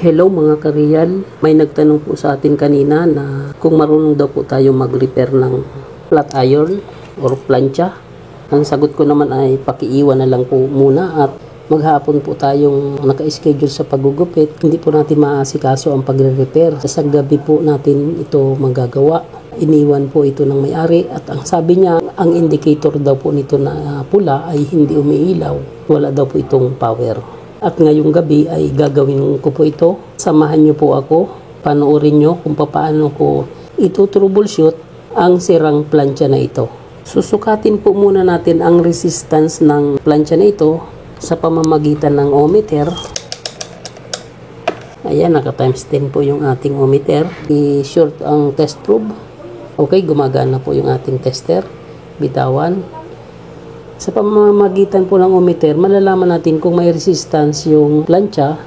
Hello mga kareal, may nagtanong po sa atin kanina na kung marunong daw po tayo mag-repair ng flat iron or plancha. Ang sagot ko naman ay pakiiwan na lang po muna at maghapon po tayong naka-schedule sa paggugupit. Hindi po natin maasikaso ang pagre-repair. Sa gabi po natin ito magagawa. Iniwan po ito ng may-ari at ang sabi niya, ang indicator daw po nito na pula ay hindi umiilaw. Wala daw po itong power. At ngayong gabi ay gagawin ko po ito. Samahan niyo po ako. Panoorin niyo kung paano ko ito troubleshoot ang sirang plancha na ito. Susukatin po muna natin ang resistance ng plancha na ito sa pamamagitan ng ohmmeter. Ayan, naka times 10 po yung ating ohmmeter. I-short ang test probe. Okay, gumagana po yung ating tester. Bitawan. Sa pamamagitan po ng ohmmeter, malalaman natin kung may resistance yung plancha.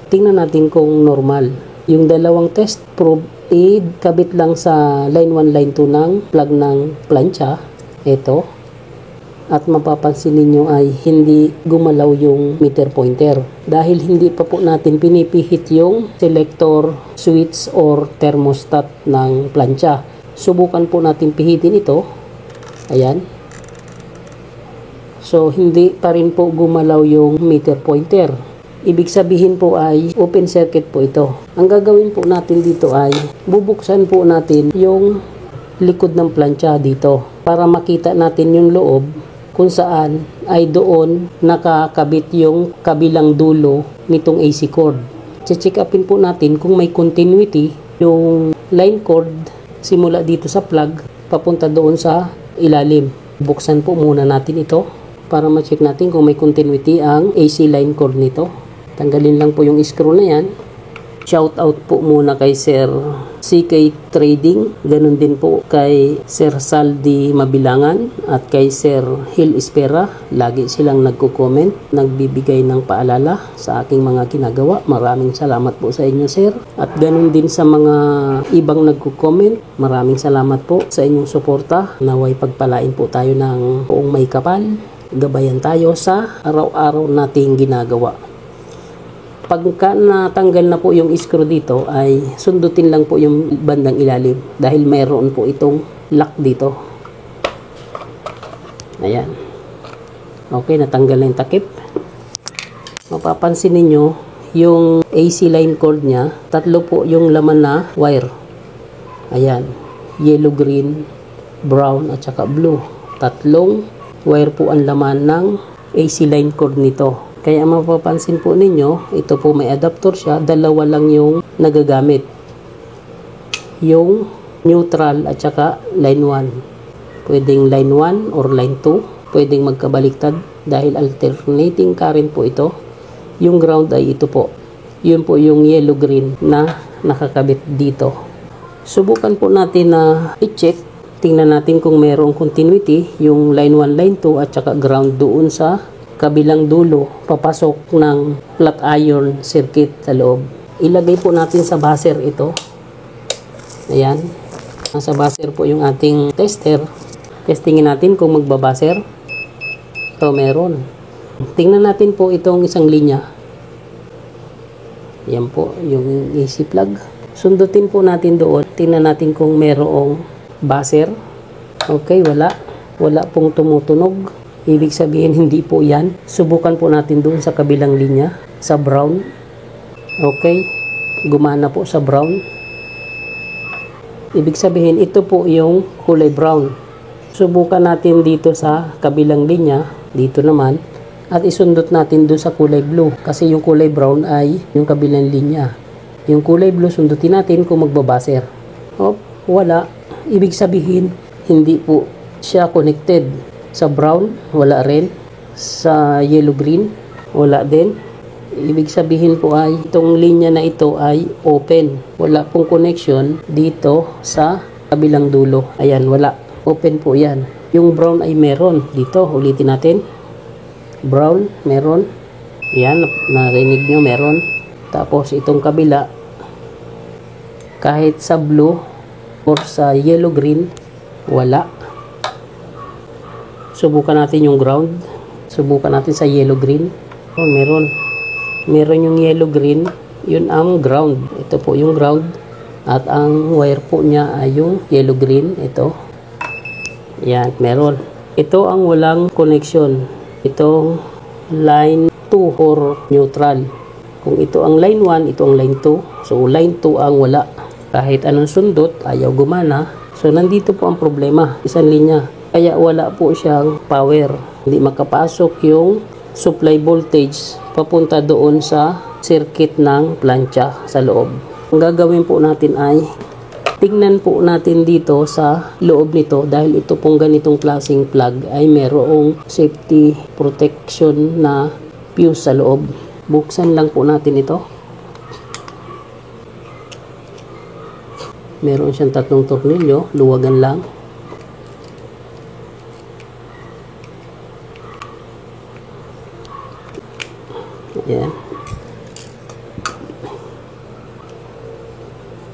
Tingnan natin kung normal. Yung dalawang test probe, ikabit lang sa line 1, line 2 ng plug ng plancha. Ito. At mapapansin ninyo ay hindi gumalaw yung meter pointer. Dahil hindi pa po natin pinipihit yung selector, switch, or thermostat ng plancha. Subukan po natin pihitin ito. Ayan. So, hindi pa rin po gumalaw yung meter pointer. Ibig sabihin po ay open circuit po ito. Ang gagawin po natin dito ay bubuksan po natin yung likod ng plancha dito para makita natin yung loob kung saan ay doon nakakabit yung kabilang dulo nitong AC cord. Check upin po natin kung may continuity yung line cord simula dito sa plug papunta doon sa ilalim. Buksan po muna natin ito para ma-check natin kung may continuity ang AC line cord nito. Tanggalin lang po yung screw na yan. Shout out po muna kay Sir CK Trading. Ganun din po kay Sir Saldi Mabilangan at kay Sir Hill Espera. Lagi silang nagko-comment, nagbibigay ng paalala sa aking mga ginagawa. Maraming salamat po sa inyo, Sir. At ganun din sa mga ibang nagko-comment. Maraming salamat po sa inyong suporta. Naway pagpalain po tayo ng buong may kapal. Gabayan tayo sa araw-araw nating ginagawa. Pagka natanggal na po yung screw dito ay sundutin lang po yung bandang ilalim dahil mayroon po itong lock dito. Ayan. Okay, natanggal na yung takip. Mapapansin ninyo yung AC line cord niya, tatlo po yung laman na wire. Ayan. Yellow, green, brown at saka blue. Tatlong wire po ang laman ng AC line cord nito. Kaya mapapansin po ninyo, ito po may adapter siya, dalawa lang yung nagagamit. Yung neutral at saka line 1. Pwedeng line 1 or line 2. Pwedeng magkabaliktad dahil alternating current po ito. Yung ground ay ito po. Yun po yung yellow-green na nakakabit dito. Subukan po natin na i-check. Tingnan natin kung mayroong continuity, yung line 1, line 2 at saka ground doon sa kabilang dulo, papasok ng flat iron circuit sa loob. Ilagay po natin sa buzzer ito. Ayan. Nasa buzzer po yung ating tester. Testingin natin kung magbabuzzer. Ito meron. Tingnan natin po itong isang linya. Ayan po yung AC plug. Sundutin po natin doon. Tingnan natin kung mayroong buzzer. Okay, wala. Wala pong tumutunog. Ibig sabihin, hindi po yan. Subukan po natin doon sa kabilang linya, sa brown. Okay, gumana po sa brown. Ibig sabihin, ito po yung kulay brown. Subukan natin dito sa kabilang linya, dito naman, at isundot natin doon sa kulay blue. Kasi yung kulay brown ay yung kabilang linya. Yung kulay blue, sundutin natin kung magbabaser. Oh, wala. Ibig sabihin, hindi po siya connected. Sa brown, wala rin. Sa yellow-green, wala din. Ibig sabihin po ay itong linya na ito ay open. Wala pong connection dito sa kabilang dulo. Ayan, wala. Open po yan. Yung brown ay meron. Dito, ulitin natin. Brown, meron. Ayan, narinig nyo, meron. Tapos itong kabila, kahit sa blue or sa yellow-green, wala. Subukan natin yung ground. Subukan natin sa yellow-green. Oh, meron. Meron yung yellow-green. Yun ang ground. Ito po yung ground. At ang wire po niya ay yung yellow-green. Ito. Yan, meron. Ito ang walang connection. Itong line 2 or neutral. Kung ito ang line 1, ito ang line 2. So, line 2 ang wala. Kahit anong sundot, ayaw gumana. So, nandito po ang problema. Isang linya. Kaya wala po siyang power. Hindi makapasok yung supply voltage papunta doon sa circuit ng plancha sa loob. Ang gagawin po natin ay tingnan po natin dito sa loob nito dahil ito pong ganitong klaseng plug ay merong safety protection na fuse sa loob. Buksan lang po natin ito. Meron siyang 3 tornilyo, luwagan lang. Ayan.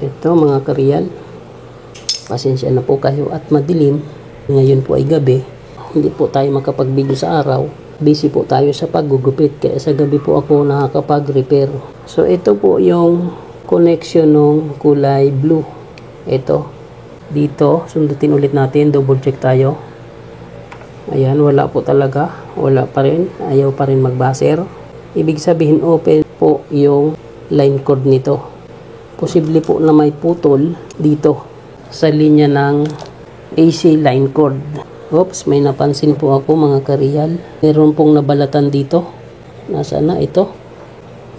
Ito mga kareal. Pasensya na po kayo at madilim. Ngayon po ay gabi. Hindi po tayo makapag-video sa araw. Busy po tayo sa paggugupit. Kaya sa gabi po ako nakakapag-repair. So ito po yung connection ng kulay blue. Ito. Dito. Sundutin ulit natin. Double check tayo. Ayan. Wala po talaga. Wala pa rin. Ayaw pa rin mag-buzzer. Ibig sabihin open po yung line cord nito. Posible po na may putol dito sa linya ng AC line cord. Oops, may napansin po ako mga kareal. Meron pong nabalatan dito. Nasaan na ito?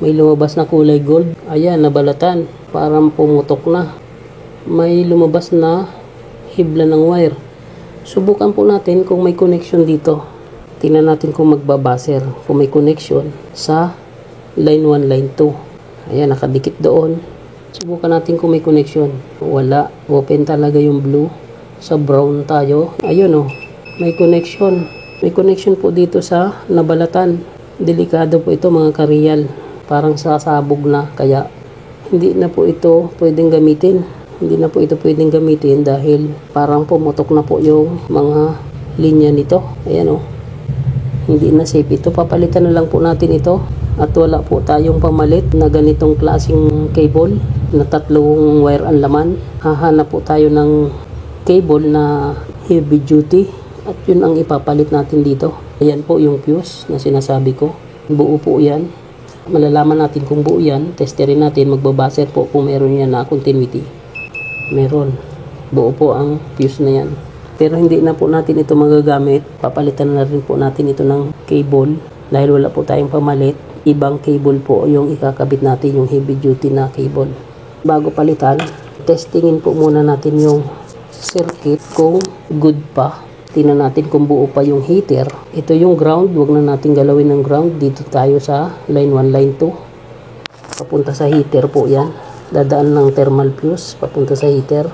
May lumabas na kulay gold. Ayan, nabalatan. Parang pumutok na. May lumabas na hibla ng wire. Subukan po natin kung may connection dito. Tingnan natin kung magbabaser. Kung may connection sa line 1, line 2. Ayan, nakadikit doon. Subukan natin kung may connection. Wala. Open talaga yung blue. Sa brown tayo. Ayun oh. May connection. May connection po dito sa nabalatan. Delikado po ito mga kareal. Parang sasabog na. Kaya hindi na po ito pwedeng gamitin. Hindi na po ito pwedeng gamitin dahil parang pumutok na po yung mga linya nito. Ayan oh. Hindi na safe ito. Papalitan na lang po natin ito. At wala po tayong pamalit na ganitong klaseng cable na 3 wire ang laman. Hahanap po tayo ng cable na heavy duty at yun ang ipapalit natin dito. Ayan po yung fuse na sinasabi ko. Buo po yan. Malalaman natin kung buo yan. Testerin natin. Magbabaser po kung meron yan na continuity. Meron. Buo po ang fuse na yan. Pero hindi na po natin ito magagamit. Papalitan na rin po natin ito ng cable dahil wala po tayong pamalit. Ibang cable po yung ikakabit natin, yung heavy duty na cable. Bago palitan, testingin po muna natin yung circuit kung good pa. Tingnan natin kung buo pa yung heater. Ito yung ground, wag na natin galawin ng ground. Dito tayo sa line 1, line 2. Papunta sa heater po yan. Dadaan ng thermal fuse, papunta sa heater.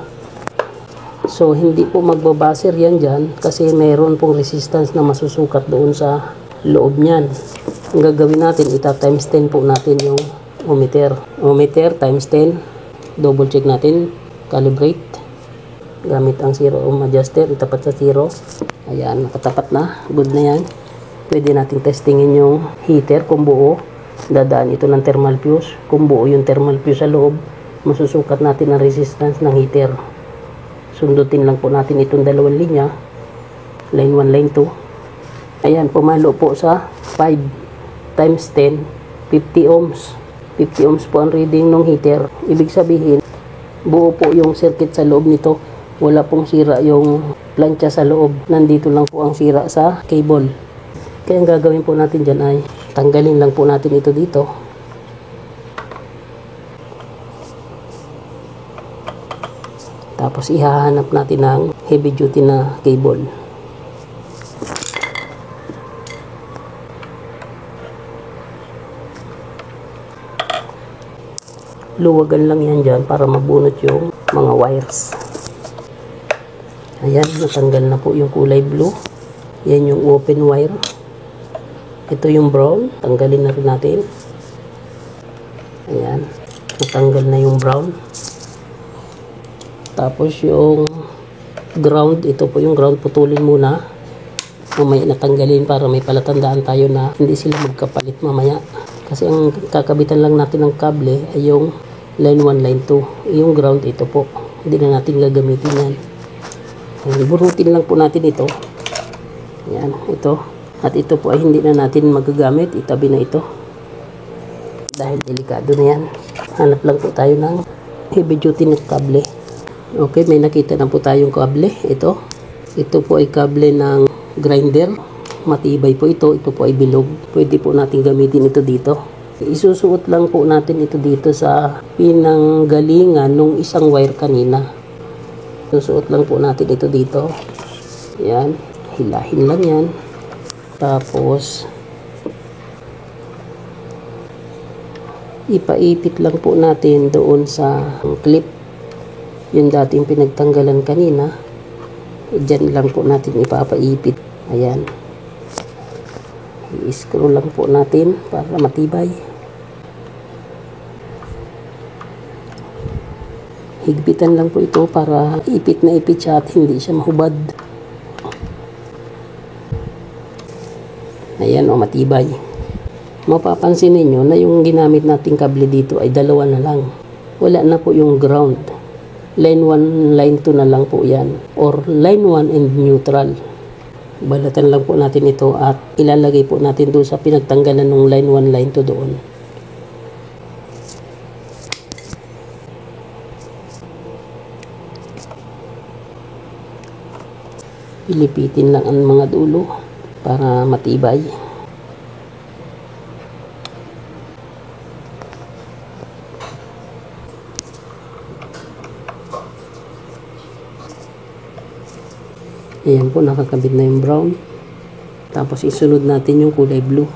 So, hindi po magbabaser yan dyan kasi mayroon pong resistance na masusukat doon sa loob niyan. Ang gagawin natin, times 10 po natin yung ohmmeter. Ohmmeter times 10. Double check natin. Calibrate. Gamit ang 0 ohm adjuster. Itapat sa 0. Ayan, nakatapat na. Good na yan. Pwede natin testingin yung heater kung buo. Dadaan ito ng thermal fuse. Kung buo yung thermal fuse sa loob, masusukat natin ang resistance ng heater. Sundutin lang po natin itong dalawang linya. Line 1, line 2. Ayan, pumalo po sa 5 times 10, 50 ohms. 50 ohms po ang reading ng heater. Ibig sabihin, buo po yung circuit sa loob nito. Wala pong sira yung plancha sa loob. Nandito lang po ang sira sa cable. Kaya ang gagawin po natin dyan ay tanggalin lang po natin ito dito. Tapos ihahanap natin ng heavy duty na cable. Luwagan lang yan dyan para mabunot yung mga wires. Ayan, natanggal na po yung kulay blue. Yan yung open wire. Ito yung brown. Tanggalin na rin natin. Ayan, natanggal na yung brown. Tapos yung ground, ito po yung ground, putulin muna. Mamaya natanggalin para may palatandaan tayo na hindi sila magkapalit mamaya. Kasi ang kakabitan lang natin ng kable ay yung line 1, line 2. Yung ground ito po. Hindi na natin gagamitin yan. Burutin lang po natin ito. Yan, ito. At ito po ay hindi na natin magagamit. Itabi na ito. Dahil delikado na yan. Hanap lang po tayo ng heavy duty na kable. Okay, may nakita na po tayong kable. Ito. Ito po ay kable ng grinder. Matibay po ito. Ito po ay bilog. Pwede po natin gamitin ito dito. Isusuot lang po natin ito dito sa pinanggalingan nung isang wire kanina. Susuot lang po natin ito dito. Yan. Hilahin lang yan. Tapos, ipaipit lang po natin doon sa clip. Yung dating pinagtanggalan kanina. Diyan lang po natin ipapaipit. Ayan. I-screw lang po natin para matibay. Higpitan lang po ito para ipit na ipit siya at hindi siya mahubad. Ayan o, matibay. Mapapansin ninyo na yung ginamit nating kable dito ay dalawa na lang. Wala na po yung ground. Line 1, line 2 na lang po yan. Or line 1 and neutral. Balatan lang po natin ito at ilalagay po natin doon sa pinagtanggalan ng line 1, line 2 doon. Pilipitin lang ang mga dulo para matibay. Ayan po, nakakabit na yung brown. Tapos isunod natin yung kulay blue.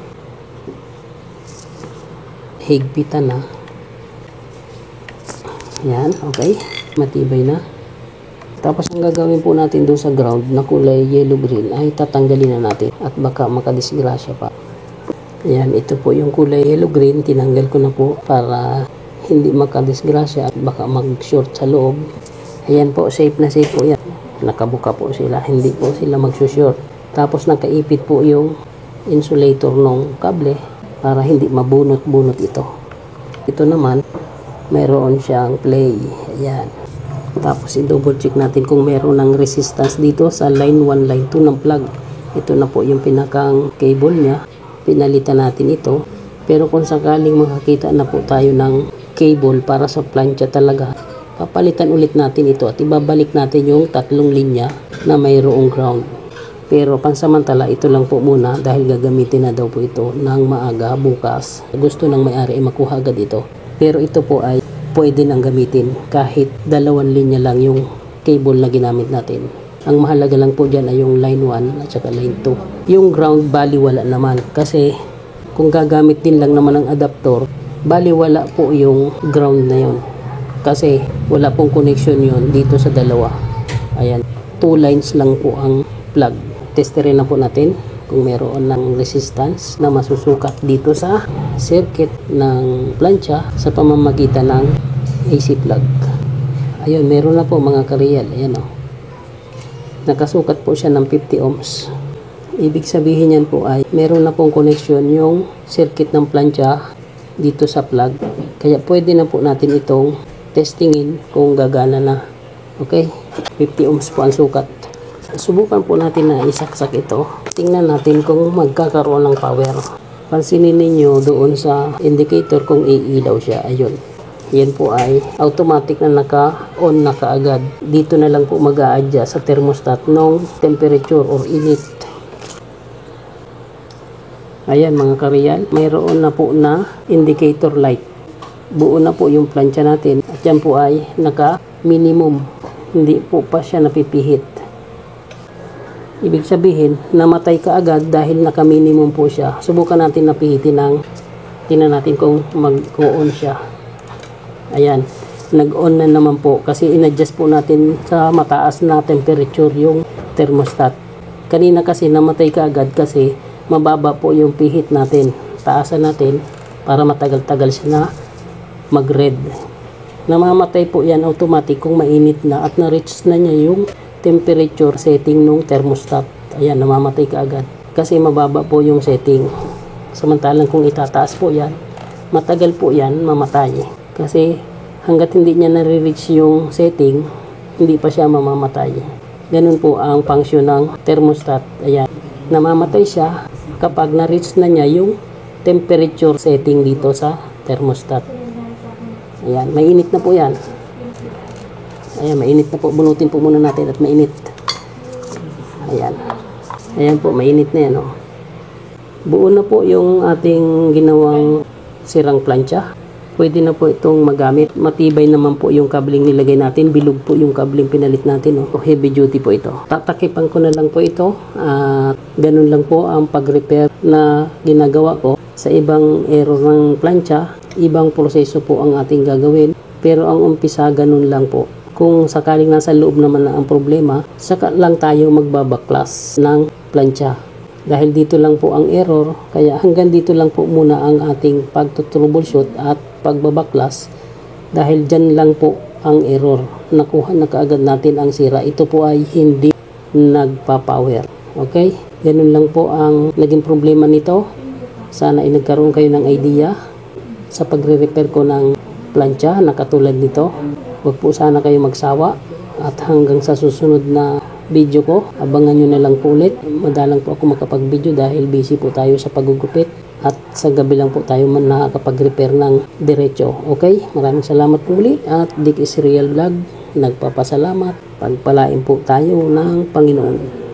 Higpitan na. Ayan, okay. Matibay na. Tapos ang gagawin po natin doon sa ground na kulay yellow-green ay tatanggalin na natin at baka makadisgrasya pa. Ayan, ito po yung kulay yellow-green. Tinanggal ko na po para hindi makadisgrasya at baka mag-short sa loob. Ayan po, safe na safe po yan. Nakabuka po sila, hindi po sila magsushort. Tapos nakaipit po yung insulator ng kable para hindi mabunot-bunot ito. Ito naman, mayroon siyang play. Ayan. Tapos i-double check natin kung mayroon ng resistance dito sa line 1, line 2 ng plug. Ito na po yung pinakang cable niya. Pinalitan natin ito. Pero kung sakaling makakita na po tayo ng cable para sa plancha talaga, papalitan ulit natin ito at ibabalik natin yung tatlong linya na mayroong ground. Pero pansamantala ito lang po muna dahil gagamitin na daw po ito ng maaga bukas. Gusto ng may-ari ay makuha agad ito. Pero ito po ay pwede nang gamitin kahit dalawang linya lang yung cable na ginamit natin. Ang mahalaga lang po dyan ay yung line 1 at saka line 2. Yung ground baliwala naman kasi kung gagamit din lang naman ng adapter, baliwala po yung ground na yon. Kasi wala pong connection yon dito sa dalawa. Ayan, 2 lines lang po ang plug. Testerin na po natin kung meron ng resistance na masusukat dito sa circuit ng plancha sa pamamagitan ng AC plug. Ayun, meron na po mga kareal. Ayan o. Nakasukat po siya ng 50 ohms. Ibig sabihin yan po ay meron na pong connection yung circuit ng plancha dito sa plug. Kaya pwede na po natin itong testingin kung gagana na. Okay? 50 ohms po ang sukat. Subukan po natin na isaksak ito. Tingnan natin kung magkakaroon ng power. Pansinin ninyo doon sa indicator kung iilaw siya. Ayun. Yan po ay automatic na naka-on na kaagad. Dito na lang po mag-a-adjust sa thermostat ng temperature or init. Ayan mga kareal. Mayroon na po na indicator light. Buo na po yung plancha natin. At yan po ay naka-minimum. Hindi po pa siya napipihit. Ibig sabihin, namatay ka agad dahil naka-minimum po siya. Subukan natin napihitin ng, tingnan natin kung mag-on siya. Ayan, nag-on na naman po kasi in-adjust po natin sa mataas na temperature yung thermostat. Kanina kasi namatay ka agad kasi mababa po yung pihit natin. Taasan natin para matagal-tagal siya na mag-red. Namamatay po yan automatic kung mainit na at na-reach na niya yung temperature setting ng thermostat. Ayan, namamatay ka agad kasi mababa po yung setting. Samantalang kung itataas po yan, matagal po yan mamatay. Kasi hanggat hindi niya nare-reach yung setting, hindi pa siya mamamatay. Ganun po ang function ng thermostat. Ayan, namamatay siya kapag na-reach na niya yung temperature setting dito sa thermostat. Ayan, mainit na po yan. Ayan, mainit na po. Bunutin po muna natin at mainit. Ayan. Ayan po, mainit na yan. Oh. Buo na po yung ating ginawang sirang plancha. Pwede na po itong magamit. Matibay naman po yung kabling nilagay natin. Bilog po yung kabling pinalit natin. Oh. Heavy duty po ito. Tatakipan ko na lang po ito. At ganun lang po ang pag-repair na ginagawa ko. Sa ibang error ng plancha, ibang proseso po ang ating gagawin. Pero ang umpisa, ganun lang po. Kung sakaling nasa loob naman na ang problema, saka lang tayo magbabaklas ng plancha. Dahil dito lang po ang error, kaya hanggang dito lang po muna ang ating pagtutroubleshoot at pagbabaklas. Dahil dyan lang po ang error. Nakuha na kaagad natin ang sira. Ito po ay hindi nagpa-power. Okay? Ganun lang po ang naging problema nito. Sana ay nagkaroon kayo ng idea sa pagre-repair ko ng plancha na katulad nito. Huwag po sana kayo magsawa at hanggang sa susunod na video ko, abangan nyo na lang po ulit. Madalang po ako makapag-video dahil busy po tayo sa pagugupit at sa gabi lang po tayo man nakakapag-repair ng diretso. Okay? Maraming salamat po ulit at Dick is Real Vlog. Nagpapasalamat. Pagpalain po tayo ng Panginoon.